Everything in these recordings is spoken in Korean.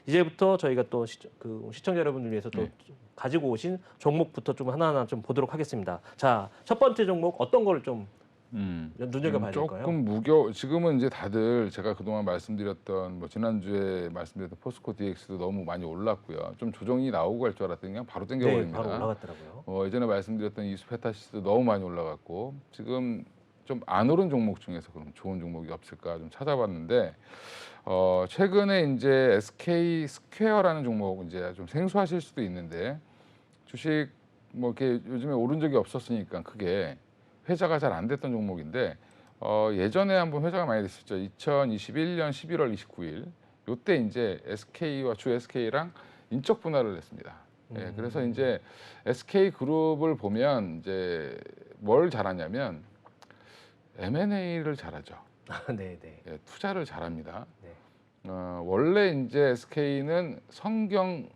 이제부터 저희가 또 시청자 여러분들 위해서 또 네. 가지고 오신 종목부터 좀 하나하나 좀 보도록 하겠습니다. 자, 첫 번째 종목 어떤 거를 좀 눈여겨봐야 될까요? 조금 지금은 이제 다들 제가 그동안 말씀드렸던 뭐 지난주에 말씀드렸던 포스코 DX도 너무 많이 올랐고요. 좀 조정이 나오고 갈 줄 알았더니 그냥 바로 네, 땡겨버립니다. 바로 올라갔더라고요. 예전에 말씀드렸던 이수페타시스도 너무 많이 올라갔고 지금 좀 안 오른 종목 중에서 그럼 좋은 종목이 없을까 좀 찾아봤는데 최근에 이제 SK 스퀘어라는 종목 이제 좀 생소하실 수도 있는데 주식 뭐 이렇게 요즘에 오른 적이 없었으니까 크게 회자가 잘 안 됐던 종목인데 예전에 한번 회자가 많이 됐었죠. 2021년 11월 29일 요때 이제 SK와 주 SK랑 인적 분할을 했습니다. 예, 그래서 이제 SK 그룹을 보면 이제 뭘 잘하냐면 M&A를 잘하죠. 네, 네. 예, 투자를 잘합니다. 네. 원래 이제 SK는 성경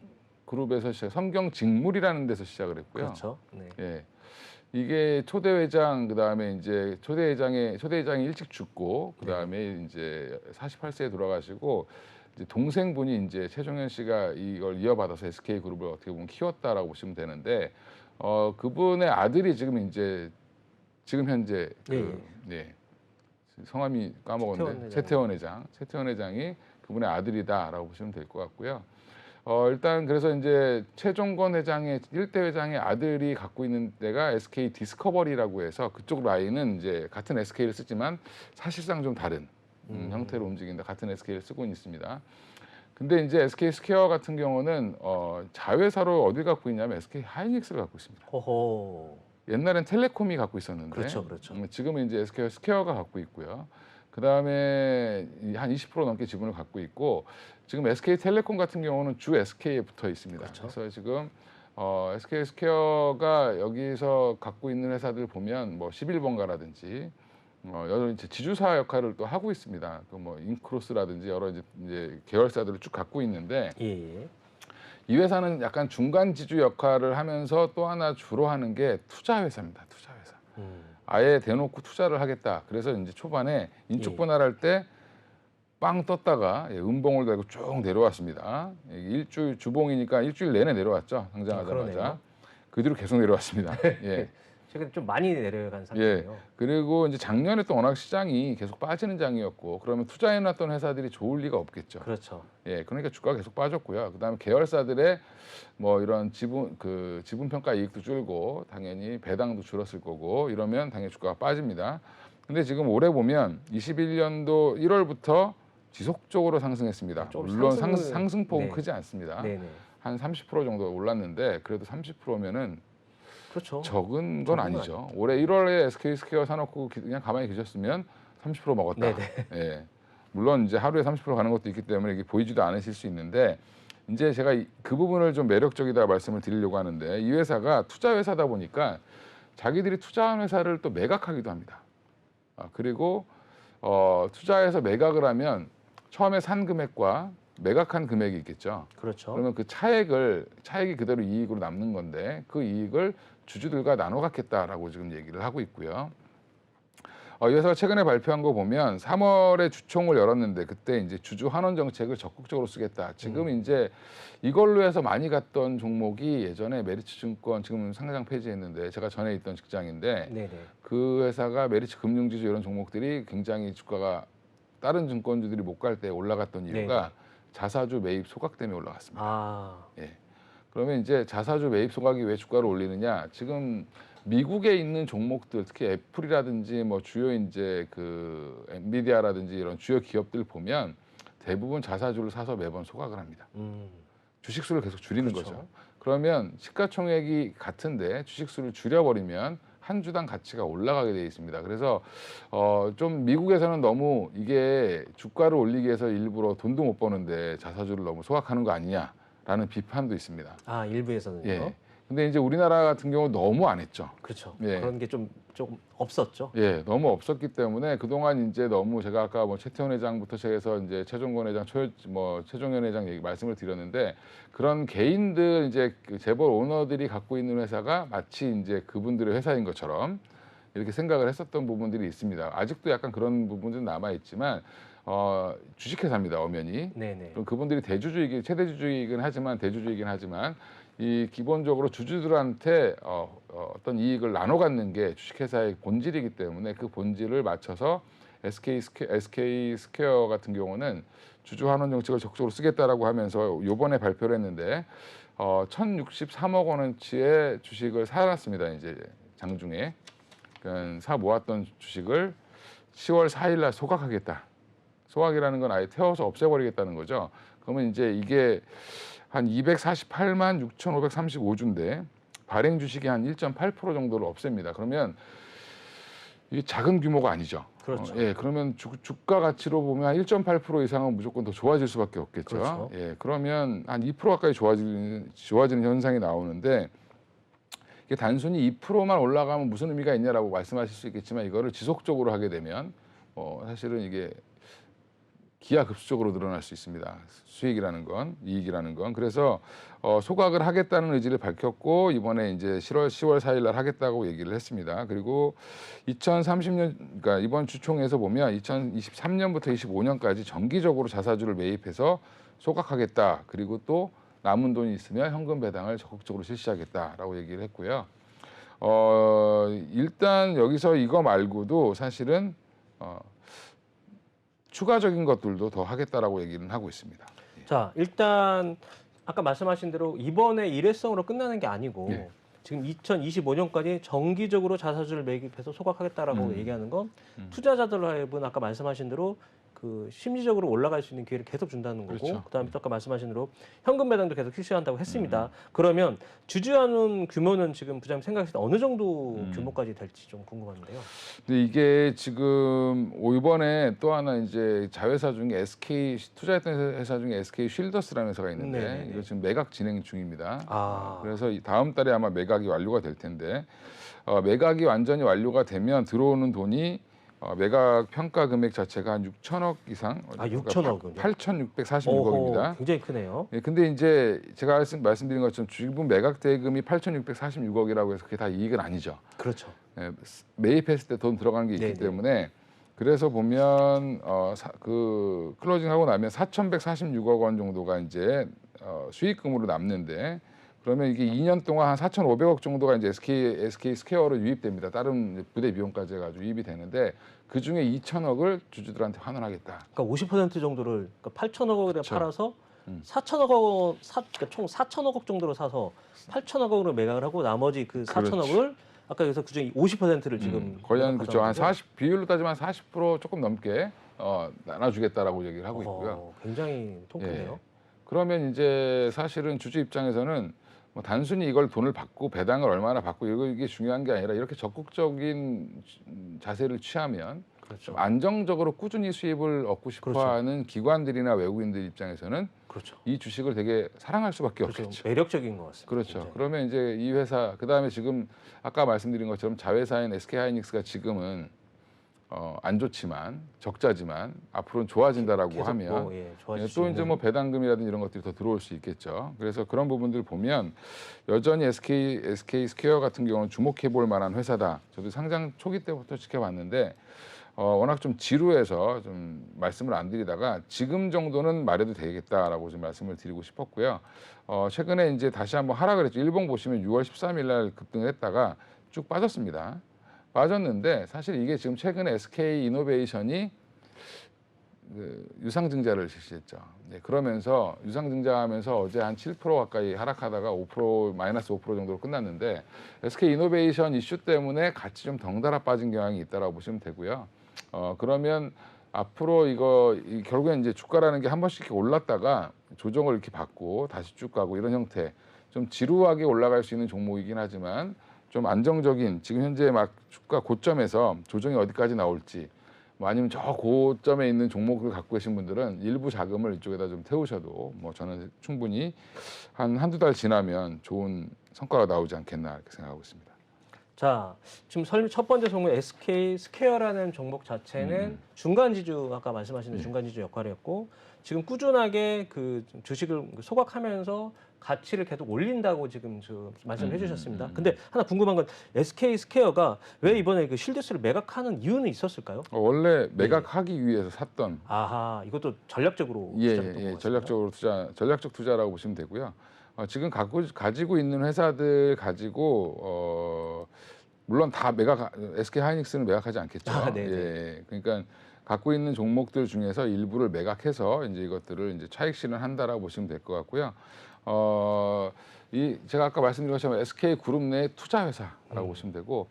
그룹에서 성경 직물이라는 데서 시작을 했고요. 그렇죠. 네. 예. 이게 초대 회장 그다음에 이제 초대 회장이 일찍 죽고 그다음에 이제 48세에 돌아가시고 이제 동생분이 이제 최종현 씨가 이걸 이어받아서 SK 그룹을 어떻게 보면 키웠다라고 보시면 되는데 그분의 아들이 지금 현재 성함이 까먹었는데 최태원 회장이 그분의 아들이다라고 보시면 될 것 같고요. 일단 그래서 이제 최종건 회장의 일대 회장의 아들이 갖고 있는 데가 SK 디스커버리라고 해서 그쪽 라인은 이제 같은 SK를 쓰지만 사실상 좀 다른 형태로 움직인다. 같은 SK를 쓰고 있습니다. 근데 이제 SK 스퀘어 같은 경우는 자회사로 어디 갖고 있냐면 SK 하이닉스를 갖고 있습니다. 호호. 옛날엔 텔레콤이 갖고 있었는데 그렇죠, 그렇죠. 지금은 이제 SK 스퀘어가 갖고 있고요. 그다음에 한 20% 넘게 지분을 갖고 있고 지금 SK텔레콤 같은 경우는 주 SK에 붙어 있습니다. 그렇죠. 그래서 지금 SK 스퀘어가 여기서 갖고 있는 회사들 보면 뭐 11번가라든지 여러 이제 지주사 역할을 또 하고 있습니다. 그 뭐 인크로스라든지 여러 이제 계열사들을 쭉 갖고 있는데 예. 이 회사는 약간 중간 지주 역할을 하면서 또 하나 주로 하는 게 투자 회사입니다. 투자 회사. 아예 대놓고 투자를 하겠다. 그래서 이제 초반에 인적 분할할 때 빵 떴다가 음봉을 달고 쭉 내려왔습니다. 일주일 주봉이니까 일주일 내내 내려왔죠. 상장하자마자. 그 뒤로 계속 내려왔습니다. 예. 최근 좀 많이 내려간 상태예요. 그리고 이제 작년에 또 워낙 시장이 계속 빠지는 장이었고 그러면 투자해놨던 회사들이 좋을 리가 없겠죠. 그렇죠. 예, 그러니까 주가가 계속 빠졌고요. 그다음에 계열사들의 뭐 이런 지분 평가 이익도 줄고 당연히 배당도 줄었을 거고 이러면 당연히 주가가 빠집니다. 근데 지금 올해 보면 21년도 1월부터 지속적으로 상승했습니다. 물론 상승폭은 크지 않습니다. 네네. 한 30% 정도 올랐는데 그래도 30%면은 그렇죠. 적은 건 아니죠. 올해 1월에 SK 스퀘어 사놓고 그냥 가만히 계셨으면 30% 먹었다. 네네. 예. 물론 이제 하루에 30% 가는 것도 있기 때문에 이게 보이지도 않으실 수 있는데 이제 제가 그 부분을 좀 매력적이다 말씀을 드리려고 하는데 이 회사가 투자 회사다 보니까 자기들이 투자한 회사를 또 매각하기도 합니다. 그리고 투자해서 매각을 하면 처음에 산 금액과 매각한 금액이 있겠죠. 그렇죠. 그러면 그 차액이 그대로 이익으로 남는 건데 그 이익을 주주들과 나눠 갖겠다라고 지금 얘기를 하고 있고요. 이 회사가 최근에 발표한 거 보면 3월에 주총을 열었는데 그때 이제 주주 환원 정책을 적극적으로 쓰겠다. 지금 이제 이걸로 해서 많이 갔던 종목이 예전에 메리츠증권 지금 상장 폐지했는데 제가 전에 있던 직장인데 네네. 그 회사가 메리츠 금융지주 이런 종목들이 굉장히 주가가 다른 증권주들이 못 갈 때 올라갔던 이유가 자사주 매입 소각 때문에 올라갔습니다. 예. 그러면 이제 자사주 매입 소각이 왜 주가를 올리느냐? 지금 미국에 있는 종목들, 특히 애플이라든지 뭐 주요 이제 그 엔비디아라든지 이런 주요 기업들 보면 대부분 자사주를 사서 매번 소각을 합니다. 주식 수를 계속 줄이는 거죠. 그러면 시가총액이 같은데 주식 수를 줄여버리면 한 주당 가치가 올라가게 돼 있습니다. 그래서 좀 미국에서는 너무 이게 주가를 올리기 위해서 일부러 돈도 못 버는데 자사주를 너무 소각하는 거 아니냐라는 비판도 있습니다. 일부에서는요. 예. 근데 이제 우리나라 같은 경우 너무 안 했죠. 그렇죠. 예. 그런 게 조금 없었죠. 예, 너무 없었기 때문에 그동안 이제 너무 제가 아까 뭐 최태원 회장부터 시작해서 이제 최종건 회장, 최종현 회장 얘기 말씀을 드렸는데 그런 개인들 이제 재벌 오너들이 갖고 있는 회사가 마치 이제 그분들의 회사인 것처럼 이렇게 생각을 했었던 부분들이 있습니다. 아직도 약간 그런 부분들은 남아 있지만 주식회사입니다. 엄연히. 네네. 그럼 그분들이 대주주이긴 최대주주이긴 하지만 이 기본적으로 주주들한테 어떤 이익을 나눠 갖는 게 주식회사의 본질이기 때문에 그 본질을 맞춰서 SK 스퀘어 같은 경우는 주주 환원 정책을 적극적으로 쓰겠다라고 하면서 요번에 발표를 했는데 1,063억 원어치의 주식을 사놨습니다. 이제 장중에. 그러니까 사 모았던 주식을 10월 4일 날 소각하겠다. 소각이라는 건 아예 태워서 없애버리겠다는 거죠. 그러면 이제 이게 한 248만 6,535주인데 발행 주식이 한 1.8% 정도를 없앱니다. 그러면 이게 작은 규모가 아니죠. 그렇죠. 예, 그러면 주가 가치로 보면 한 1.8% 이상은 무조건 더 좋아질 수밖에 없겠죠. 그렇죠. 예, 그러면 한 2% 가까이 좋아지는 현상이 나오는데 이게 단순히 2%만 올라가면 무슨 의미가 있냐라고 말씀하실 수 있겠지만 이거를 지속적으로 하게 되면 사실은 이게 기하급수적으로 늘어날 수 있습니다. 수익이라는 건, 이익이라는 건. 그래서 소각을 하겠다는 의지를 밝혔고 이번에 이제 10월 4일 날 하겠다고 얘기를 했습니다. 그리고 2030년, 그러니까 이번 주총에서 보면 2023년부터 25년까지 정기적으로 자사주를 매입해서 소각하겠다. 그리고 또 남은 돈이 있으면 현금 배당을 적극적으로 실시하겠다라고 얘기를 했고요. 일단 여기서 이거 말고도 사실은 추가적인 것들도 더 하겠다라고 얘기는 하고 있습니다. 자, 일단 아까 말씀하신 대로 이번에 일회성으로 끝나는 게 아니고 네. 지금 2025년까지 정기적으로 자사주를 매입해서 소각하겠다라고 얘기하는 건 투자자들 하여금 아까 말씀하신 대로 그 심리적으로 올라갈 수 있는 기회를 계속 준다는 거고, 그렇죠. 그다음에 또 아까 말씀하신 대로 현금 배당도 계속 실시한다고 했습니다. 그러면 주주하는 규모는 지금 부장님 생각했을 때 어느 정도 규모까지 될지 좀 궁금한데요. 근데 이게 지금 이번에 또 하나 이제 자회사 중에 SK 투자했던 회사 중에 SK 쉴더스라는 회사가 있는데 네네네. 이거 지금 매각 진행 중입니다. 아. 그래서 다음 달에 아마 매각이 완료가 될 텐데 매각이 완전히 완료가 되면 들어오는 돈이 매각 평가 금액 자체가 한 6천억 이상, 6천억은요? 8,646억입니다. 굉장히 크네요. 예, 근데 이제 제가 말씀드린 것처럼 지금 매각 대금이 8,646억이라고 해서 그게 다 이익은 아니죠. 그렇죠. 예, 매입했을 때 돈 들어간 게 있기 네네. 때문에 그래서 보면 그 클로징하고 나면 4,146억 원 정도가 이제 수익금으로 남는데 그러면 이게 2년 동안 한 4,500억 정도가 이제 SK 스퀘어로 유입됩니다. 다른 부대 비용까지 해가지고 유입이 되는데 그 중에 2천억을 주주들한테 환원하겠다. 그러니까 50% 정도를 그러니까 8천억 원에 그렇죠. 팔아서 4천억 원, 그러니까 총 4천억 원 정도로 사서 8천억 원으로 매각을 하고 나머지 그 4천억을 아까 여기서 그중에 50%를 지금 거의 한 그렇죠. 한 거죠? 40 비율로 따지면 40% 조금 넘게 나눠주겠다라고 얘기를 하고 있고요. 굉장히 통크네요. 그러면 이제 사실은 주주 입장에서는 뭐 단순히 이걸 돈을 받고 배당을 얼마나 받고 이게 중요한 게 아니라 이렇게 적극적인 자세를 취하면 그렇죠. 좀 안정적으로 꾸준히 수입을 얻고 싶어하는 기관들이나 외국인들 입장에서는 그렇죠. 이 주식을 되게 사랑할 수밖에 그렇죠. 없겠죠. 매력적인 것 같습니다. 그렇죠. 굉장히. 그러면 이제 이 회사 그다음에 지금 아까 말씀드린 것처럼 자회사인 SK하이닉스가 지금은 안 좋지만 적자지만 앞으로는 좋아진다라고 계속 하면 뭐, 좋아질 수 또 이제 있는. 뭐 배당금이라든지 이런 것들이 더 들어올 수 있겠죠. 그래서 그런 부분들 보면 여전히 SK 스퀘어 같은 경우는 주목해 볼 만한 회사다. 저도 상장 초기 때부터 지켜봤는데 워낙 좀 지루해서 좀 말씀을 안 드리다가 지금 정도는 말해도 되겠다라고 좀 말씀을 드리고 싶었고요. 최근에 이제 다시 한번 하락을 했죠. 일봉 보시면 6월 13일 날 급등을 했다가 쭉 빠졌습니다. 빠졌는데 사실 이게 지금 최근에 SK 이노베이션이 그 유상증자를 실시했죠. 네, 그러면서 유상증자하면서 어제 한 7% 가까이 하락하다가 5% 마이너스 5% 정도로 끝났는데 SK 이노베이션 이슈 때문에 같이 좀 덩달아 빠진 경향이 있다라고 보시면 되고요. 그러면 앞으로 결국엔 이제 주가라는 게 한 번씩 이렇게 올랐다가 조정을 이렇게 받고 다시 쭉 가고 이런 형태 좀 지루하게 올라갈 수 있는 종목이긴 하지만 좀 안정적인 지금 현재 막 주가 고점에서 조정이 어디까지 나올지 뭐 아니면 저 고점에 있는 종목을 갖고 계신 분들은 일부 자금을 이쪽에다 좀 태우셔도 뭐 저는 충분히 한두 달 지나면 좋은 성과가 나오지 않겠나 이렇게 생각하고 있습니다. 자, 지금 첫 번째 종목 SK 스퀘어라는 종목 자체는 중간 지주 아까 말씀하신 중간 지주 역할이었고 지금 꾸준하게 그 주식을 소각하면서 가치를 계속 올린다고 지금 말씀해 주셨습니다. 근데 하나 궁금한 건 SK 스퀘어가 왜 이번에 그 실드스를 매각하는 이유는 있었을까요? 원래 매각하기 위해서 샀던. 아하, 이것도 전략적으로 전략적 투자라고 보시면 되고요. 지금 가지고 있는 회사들 가지고 물론 다 SK 하이닉스는 매각하지 않겠죠. 예, 그러니까 갖고 있는 종목들 중에서 일부를 매각해서 이제 이것들을 이제 차익 실현한다라고 보시면 될 것 같고요. 제가 아까 말씀드린 것처럼 SK 그룹 내 투자 회사라고 보시면 되고,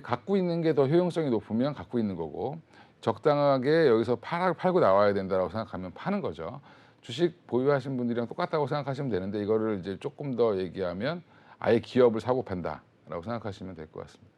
갖고 있는 게 더 효용성이 높으면 갖고 있는 거고, 적당하게 여기서 팔고 나와야 된다라고 생각하면 파는 거죠. 주식 보유하신 분들이랑 똑같다고 생각하시면 되는데, 이거를 이제 조금 더 얘기하면 아예 기업을 사고 판다라고 생각하시면 될 것 같습니다.